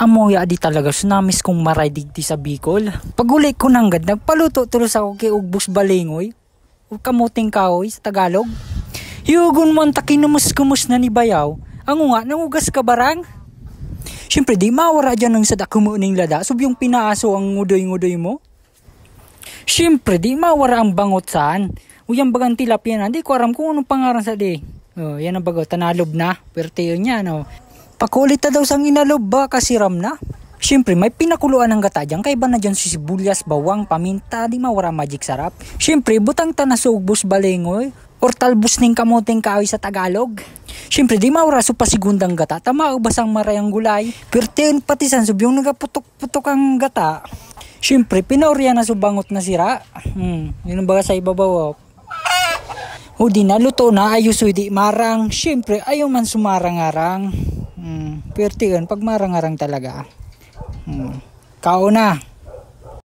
Amoy adi talaga sunamis kong maray digdi sa Bicol. Paguli ko nanggad, nagpaluto tulos ako kay Ugbos Balingoy. O kamuting kahoy sa Tagalog. Hiugon mo ang takinumus-kumus na ni Bayaw. Ang nga, nangugas ka barang? Siyempre di mawara dyan ng sada kumuning lada. Sub yung pinaaso ang ngudoy-ngudoy mo. Siyempre di mawara ang bangot saan. Uyang bagang tilapia na. Di ko aram kung anong pangaran sa di. Oh, yan ang bago. Tanalob na. Pertiyo niya, no. Pakulit na daw sang inalob ba kasi ram na. Siyempre may pinakuluan ng gata dyan. Kaya ba na dyan si sibuyas, bawang, paminta. Di mawara magic sarap. Siyempre butang tanas Ugbos Balingoy. Or talbos ning kamuting kahoy sa Tagalog. Siyempre di mawara so pasigundang gata. Tama basang marayang gulay. Pertiyon pati san sub yung nagaputok-putok ang gata. Siyempre pinaurya na subangot na sira. Yun ang baga sa ibabaw. O di na luto na ayos di marang. Siyempre ayaw man sumarang-arang. Pertiyon pag marang-arang talaga. Kao na.